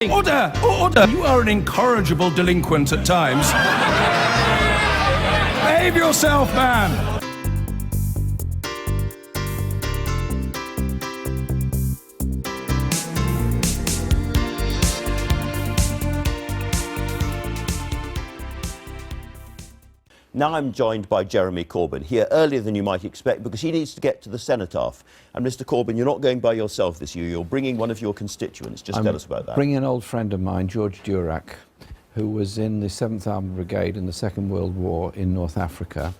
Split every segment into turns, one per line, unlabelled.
Order! Order! You are an incorrigible delinquent at times. Behave yourself, man!
Now I'm joined by Jeremy Corbyn, here earlier than you might expect because he needs to get to the cenotaph. And Mr Corbyn, you're not going by yourself this year, you're bringing one of your constituents. Just tell us about that.
Bringing an old friend of mine, George Durack, who was in the 7th Armoured Brigade in the Second World War in North Africa,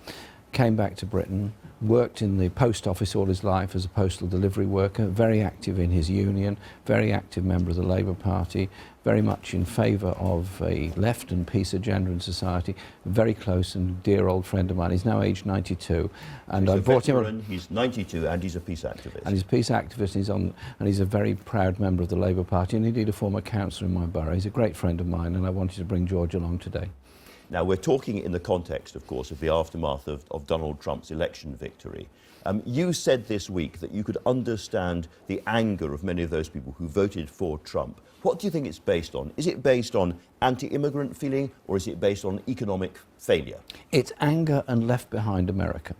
came back to Britain, worked in the post office all his life as a postal delivery worker, very active in his union, very active member of the Labour Party, very much in favour of a left and peace agenda in society, a very close and dear old friend of mine. He's now aged 92. And
he's
I brought him
on. He's 92 and he's a peace activist.
And he's a peace activist, and he's a very proud member of the Labour Party and indeed a former councillor in my borough. He's a great friend of mine and I wanted to bring George along today.
Now, we're talking in the context, of course, of the aftermath of Donald Trump's election victory. You said this week that you could understand the anger of many of those people who voted for Trump. What do you think it's based on? Is it based on anti-immigrant feeling or is it based on economic failure?
It's anger and left behind America.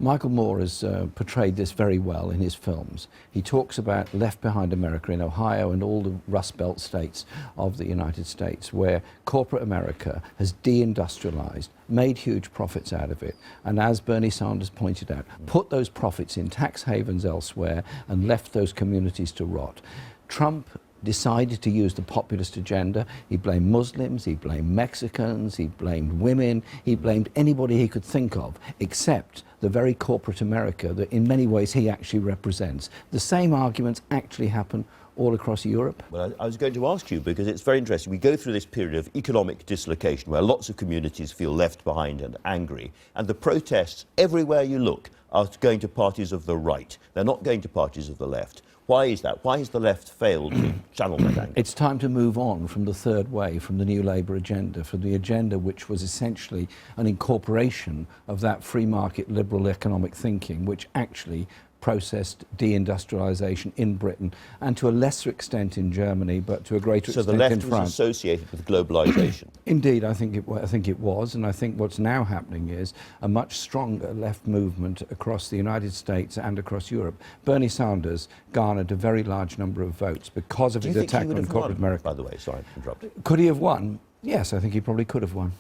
Michael Marr has portrayed this very well in his films. He talks about left behind America in Ohio and all the Rust Belt states of the United States, where corporate America has deindustrialized, made huge profits out of it, and as Bernie Sanders pointed out, put those profits in tax havens elsewhere and left those communities to rot. Trump decided to use the populist agenda. He blamed Muslims, he blamed Mexicans, he blamed women, he blamed anybody he could think of, except the very corporate America that in many ways he actually represents. The same arguments actually happen all across Europe.
Well, I was going to ask you, because it's very interesting. We go through this period of economic dislocation where lots of communities feel left behind and angry, and the protests everywhere you look are going to parties of the right. They're not going to parties of the left. Why is that? Why has the left failed to channel that anger?
It's time to move on from the third way, from the new Labour agenda, from the agenda which was essentially an incorporation of that free market liberal economic thinking, which actually processed deindustrialisation in Britain and to a lesser extent in Germany, but to a greater extent in France.
So the left was associated with globalisation?
Indeed, I think it was, and I think what's now happening is a much stronger left movement across the United States and across Europe. Bernie Sanders garnered a very large number of votes because of his attack on corporate America.
By the way, sorry to interrupt.
Could he have won? Yes, I think he probably could have won.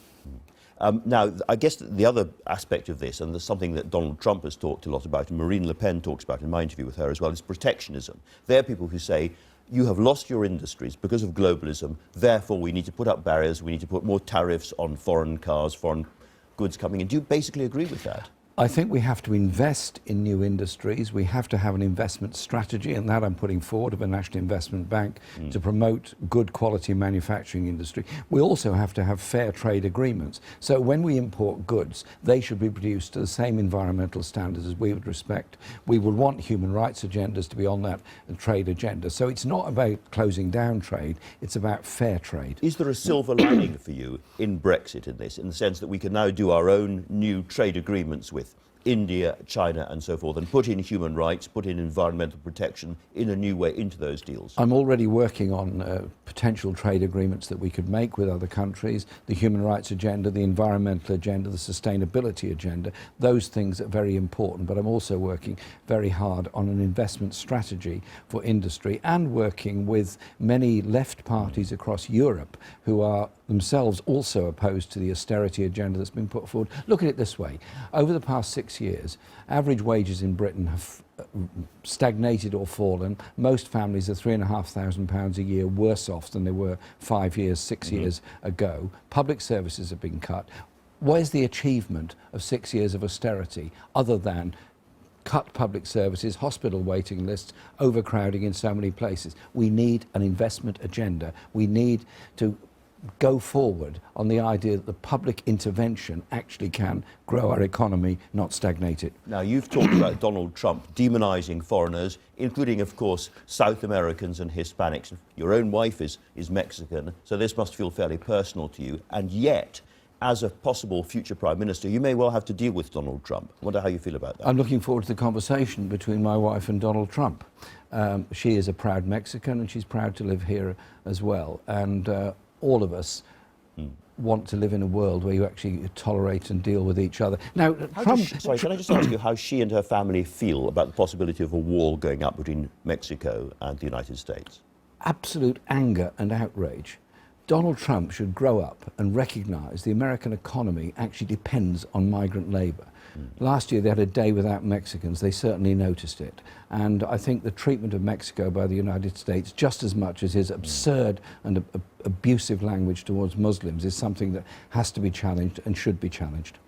Now, I guess the other aspect of this, and there's something that Donald Trump has talked a lot about, and Marine Le Pen talks about in my interview with her as well, is protectionism. They're people who say, you have lost your industries because of globalism, therefore we need to put up barriers, we need to put more tariffs on foreign cars, foreign goods coming in. Do you basically agree with that?
I think we have to invest in new industries. We have to have an investment strategy, and that I'm putting forward of a National Investment Bank to promote good quality manufacturing industry. We also have to have fair trade agreements. So when we import goods, they should be produced to the same environmental standards as we would respect. We would want human rights agendas to be on that trade agenda. So it's not about closing down trade, it's about fair trade.
Is there a silver lining for you in Brexit in this, in the sense that we can now do our own new trade agreements with India, China and so forth, and put in human rights, put in environmental protection in a new way into those deals?
I'm already working on potential trade agreements that we could make with other countries, the human rights agenda, the environmental agenda, the sustainability agenda. Those things are very important, but I'm also working very hard on an investment strategy for industry and working with many left parties across Europe who are themselves also opposed to the austerity agenda that's been put forward. Look at it this way. Over the past 6 years, average wages in Britain have stagnated or fallen. Most families are £3,500 a year worse off than they were 5 years, 6 years ago. Public services have been cut. What is the achievement of 6 years of austerity other than cut public services, hospital waiting lists, overcrowding in so many places? We need an investment agenda. We need to go forward on the idea that the public intervention actually can grow our economy, not stagnate it.
Now, you've talked about Donald Trump demonising foreigners, including, of course, South Americans and Hispanics. Your own wife is Mexican, so this must feel fairly personal to you. And yet, as a possible future Prime Minister, you may well have to deal with Donald Trump. I wonder how you feel about that.
I'm looking forward to the conversation between my wife and Donald Trump. She is a proud Mexican and she's proud to live here as well. And all of us want to live in a world where you actually tolerate and deal with each other. Now,
Sorry, can I just ask you how she and her family feel about the possibility of a wall going up between Mexico and the United States?
Absolute anger and outrage. Donald Trump should grow up and recognise the American economy actually depends on migrant labour. Last year they had a day without Mexicans. They certainly noticed it. And I think the treatment of Mexico by the United States, just as much as his absurd and abusive language towards Muslims, is something that has to be challenged and should be challenged.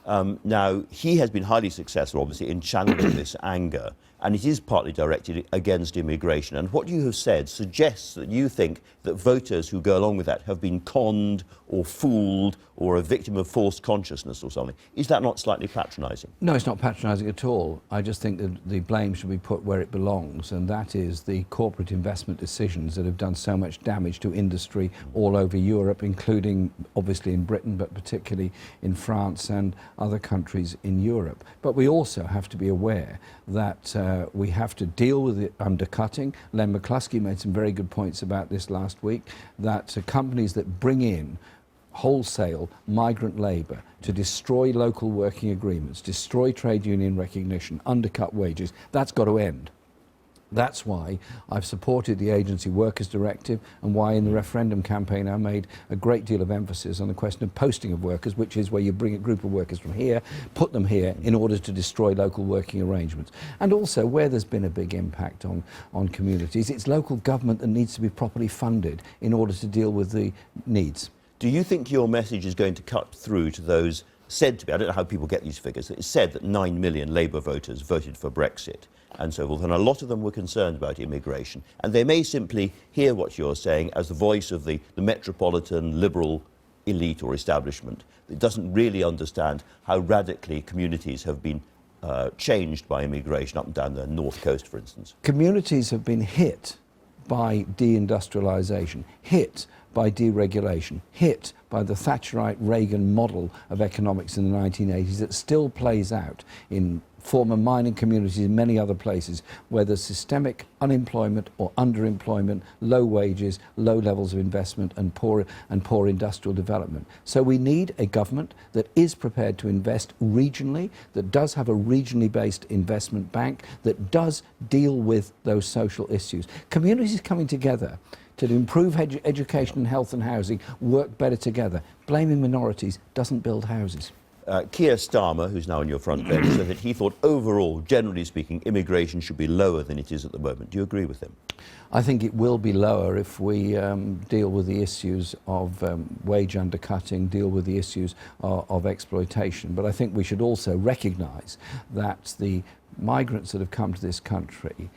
Now, he has been highly successful, obviously, in channeling this anger, and it is partly directed against immigration. And what you have said suggests that you think that voters who go along with that have been conned or fooled or a victim of false consciousness or something. Is that not slightly patronising?
No, it's not patronising at all. I just think that the blame should be put where it belongs, and that is the corporate investment decisions that have done so much damage to industry all over Europe, including obviously in Britain, but particularly in France and other countries in Europe. But we also have to be aware that we have to deal with the undercutting. Len McCluskey made some very good points about this last week, that companies that bring in wholesale migrant labour to destroy local working agreements, destroy trade union recognition, undercut wages, that's got to end. That's why I've supported the Agency Workers Directive, and why in the referendum campaign I made a great deal of emphasis on the question of posting of workers, which is where you bring a group of workers from here, put them here in order to destroy local working arrangements. And also where there's been a big impact on communities, it's local government that needs to be properly funded in order to deal with the needs.
Do you think your message is going to cut through to those said to be, I don't know how people get these figures, it's said that 9 million Labour voters voted for Brexit and so forth, and a lot of them were concerned about immigration, and they may simply hear what you're saying as the voice of the metropolitan liberal elite or establishment that doesn't really understand how radically communities have been changed by immigration up and down the north coast, for instance?
Communities have been hit by deindustrialisation, hit by deregulation, hit by the Thatcherite Reagan model of economics in the 1980s that still plays out in former mining communities in many other places where there's systemic unemployment or underemployment, low wages, low levels of investment and poor industrial development. So we need a government that is prepared to invest regionally, that does have a regionally based investment bank, that does deal with those social issues. Communities coming together to improve education and health and housing work better together. Blaming minorities doesn't build houses.
Keir Starmer, who's now on your front bench, said that he thought overall, generally speaking, immigration should be lower than it is at the moment. Do you agree with him?
I think it will be lower if we deal with the issues of wage undercutting, deal with the issues of exploitation. But I think we should also recognise that the migrants that have come to this country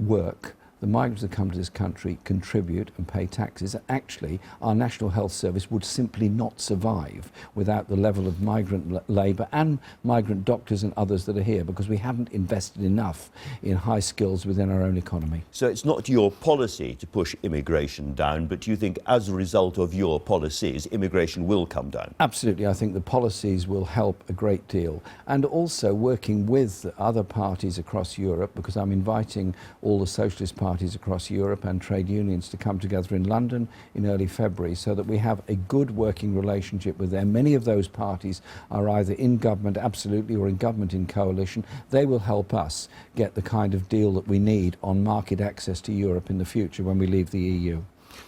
work. The migrants that come to this country contribute and pay taxes. Actually, our National Health Service would simply not survive without the level of migrant labour and migrant doctors and others that are here, because we haven't invested enough in high skills within our own economy.
So it's not your policy to push immigration down, but do you think as a result of your policies, immigration will come down?
Absolutely. I think the policies will help a great deal. And also working with other parties across Europe, because I'm inviting all the socialist parties across Europe and trade unions to come together in London in early February so that we have a good working relationship with them. Many of those parties are either in government, absolutely, or in government in coalition. They will help us get the kind of deal that we need on market access to Europe in the future when we leave the EU.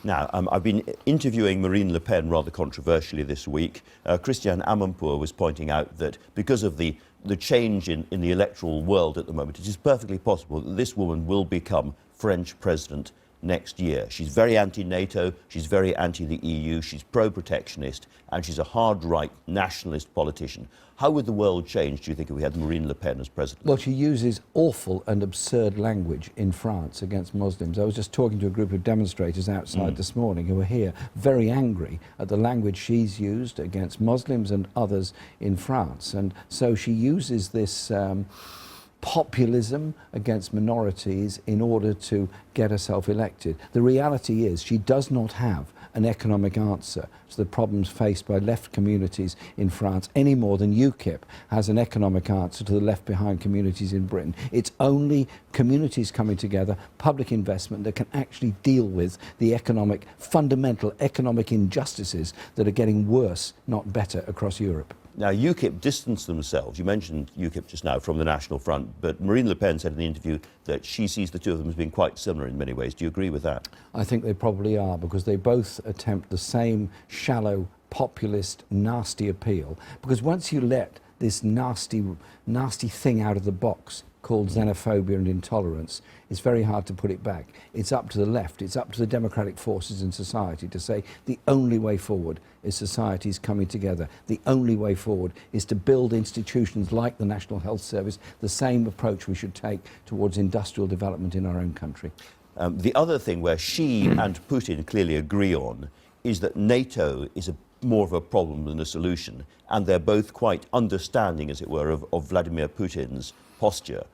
Now, I've been interviewing Marine Le Pen rather controversially this week. Christiane Amanpour was pointing out that because of the change in the electoral world at the moment, it is perfectly possible that this woman will become French president next year. She's very anti-NATO, she's very anti the EU, she's pro-protectionist, and she's a hard-right nationalist politician. How would the world change, do you think, if we had Marine Le Pen as president?
Well, she uses awful and absurd language in France against Muslims. I was just talking to a group of demonstrators outside this morning who were here very angry at the language she's used against Muslims and others in France. And so she uses this populism against minorities in order to get herself elected. The reality is she does not have an economic answer to the problems faced by left communities in France any more than UKIP has an economic answer to the left behind communities in Britain. It's only communities coming together, public investment, that can actually deal with the fundamental economic injustices that are getting worse, not better, across Europe.
Now, UKIP distanced themselves. You mentioned UKIP just now from the National Front, but Marine Le Pen said in the interview that she sees the two of them as being quite similar in many ways. Do you agree with that?
I think they probably are, because they both attempt the same shallow, populist, nasty appeal. Because once you let this nasty thing out of the box called xenophobia and intolerance, it's very hard to put it back. It's up to the left, it's up to the democratic forces in society to say the only way forward is societies coming together. The only way forward is to build institutions like the National Health Service, the same approach we should take towards industrial development in our own country.
The other thing where she and Putin clearly agree on is that NATO is more of a problem than a solution, and they're both quite understanding, as it were, of Vladimir Putin's posture.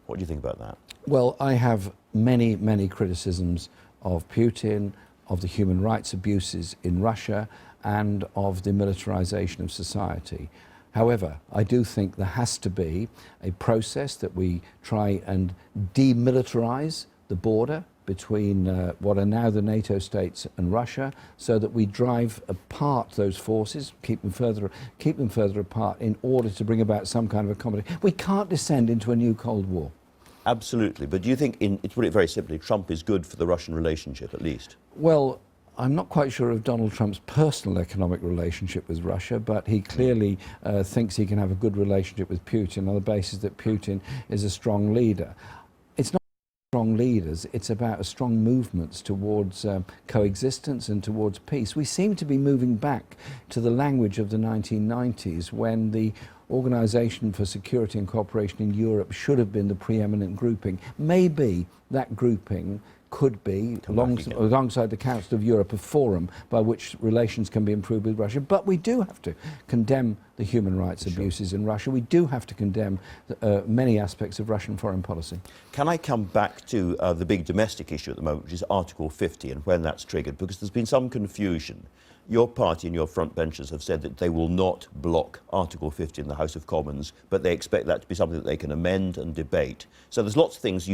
What do you think about that?
Well, I have many, many criticisms of Putin, of the human rights abuses in Russia, and of the militarization of society. However, I do think there has to be a process that we try and demilitarize the border between what are now the NATO states and Russia, so that we drive apart those forces, keep them further apart, in order to bring about some kind of accommodation. We can't descend into a new Cold War.
Absolutely. But do you think, to put it very simply, Trump is good for the Russian relationship, at least?
Well, I'm not quite sure of Donald Trump's personal economic relationship with Russia, but he clearly thinks he can have a good relationship with Putin on the basis that Putin is a strong leader. It's not strong leaders, it's about strong movements towards coexistence and towards peace. We seem to be moving back to the language of the 1990s, when the Organisation for Security and Cooperation in Europe should have been the preeminent grouping. Maybe that grouping could be, alongside the Council of Europe, a forum by which relations can be improved with Russia. But we do have to condemn the human rights abuses in Russia. We do have to condemn many aspects of Russian foreign policy.
Can I come back to the big domestic issue at the moment, which is Article 50, and when that's triggered? Because there's been some confusion. Your party and your front benchers have said that they will not block Article 50 in the House of Commons, but they expect that to be something that they can amend and debate. So there's lots of things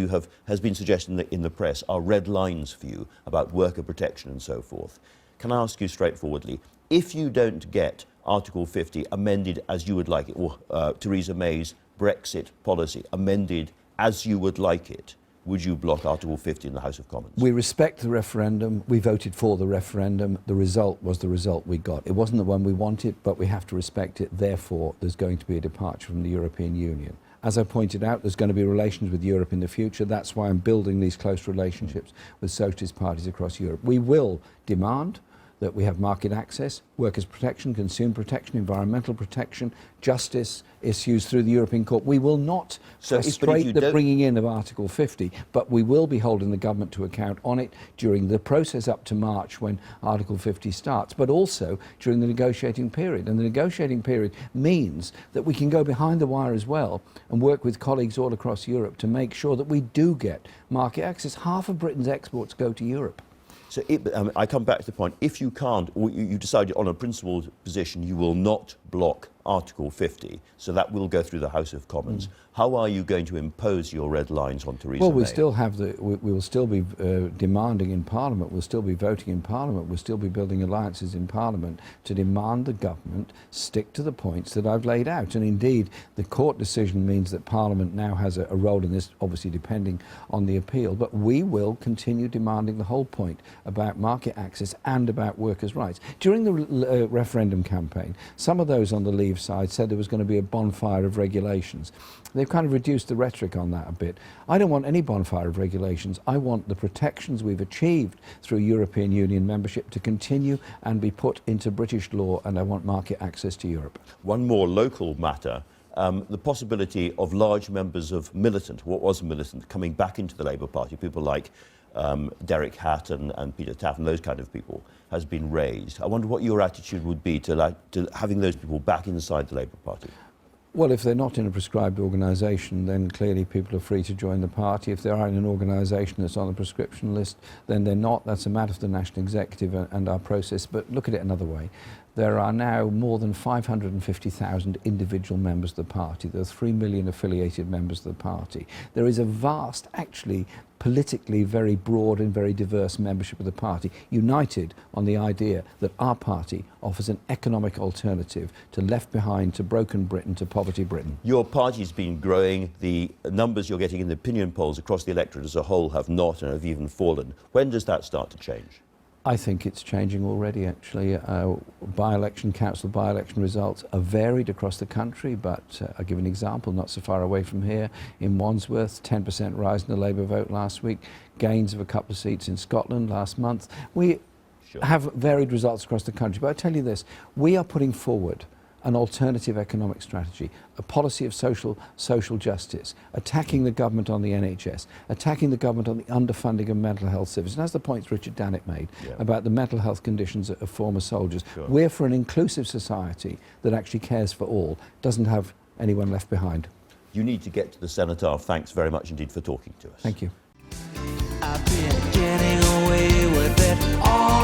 has been suggested in the press are red lines for you about worker protection and so forth. Can I ask you straightforwardly, if you don't get Article 50 amended as you would like it, or Theresa May's Brexit policy amended as you would like it, would you block Article 50 in the House of Commons? We
respect the referendum. We voted for the referendum. The result was the result we got. It wasn't the one we wanted, but we have to respect it. Therefore, there's going to be a departure from the European Union. As I pointed out, there's going to be relations with Europe in the future. That's why I'm building these close relationships with socialist parties across Europe. We will demand that we have market access, workers' protection, consumer protection, environmental protection, justice issues through the European Court. We will not frustrate the bringing in of Article 50, but we will be holding the government to account on it during the process up to March, when Article 50 starts, but also during the negotiating period. And the negotiating period means that we can go behind the wire as well and work with colleagues all across Europe to make sure that we do get market access. Half of Britain's exports go to Europe.
So I come back to the point, if you can't, or you decide on a principled position, you will not block Article 50, so that will go through the House of Commons. How are you going to impose your red lines on Theresa May?
Well, we will still be demanding in Parliament, we'll still be voting in Parliament, we'll still be building alliances in Parliament to demand the government stick to the points that I've laid out. And indeed, the court decision means that Parliament now has a role in this, obviously depending on the appeal, but we will continue demanding the whole point about market access and about workers' rights. During the referendum campaign, some of those on the Leave side said there was going to be a bonfire of regulations. They've kind of reduced the rhetoric on that a bit. I don't want any bonfire of regulations. I want the protections we've achieved through European Union membership to continue and be put into British law, and I want market access to Europe.
One more local matter. The possibility of large members of what was militant, coming back into the Labour Party, people like Derek Hatt and Peter Taft and those kind of people, has been raised. I wonder what your attitude would be to having those people back inside the Labour Party.
Well, if they're not in a prescribed organisation, then clearly people are free to join the party. If they are in an organisation that's on the prescription list, then they're not. That's a matter for the National Executive and our process. But look at it another way. There are now more than 550,000 individual members of the party. There are 3 million affiliated members of the party. There is a vast, actually, politically very broad and very diverse membership of the party, united on the idea that our party offers an economic alternative to left behind, to broken Britain, to poverty Britain.
Your party's been growing. The numbers you're getting in the opinion polls across the electorate as a whole have not and have even fallen. When does that start to change?
I think it's changing already, actually. Council by-election results are varied across the country, but I'll give an example, not so far away from here. In Wandsworth, 10% rise in the Labour vote last week, gains of a couple of seats in Scotland last month. We have varied results across the country, but I tell you this, we are putting forward an alternative economic strategy, a policy of social justice, attacking the government on the NHS, attacking the government on the underfunding of mental health services. And that's the points Richard Dannett made about the mental health conditions of former soldiers. We're for an inclusive society that actually cares for all, doesn't have anyone left behind.
You need to get to the Cenotaph. Thanks very much indeed for talking to us.
Thank you.
I've been getting away with it all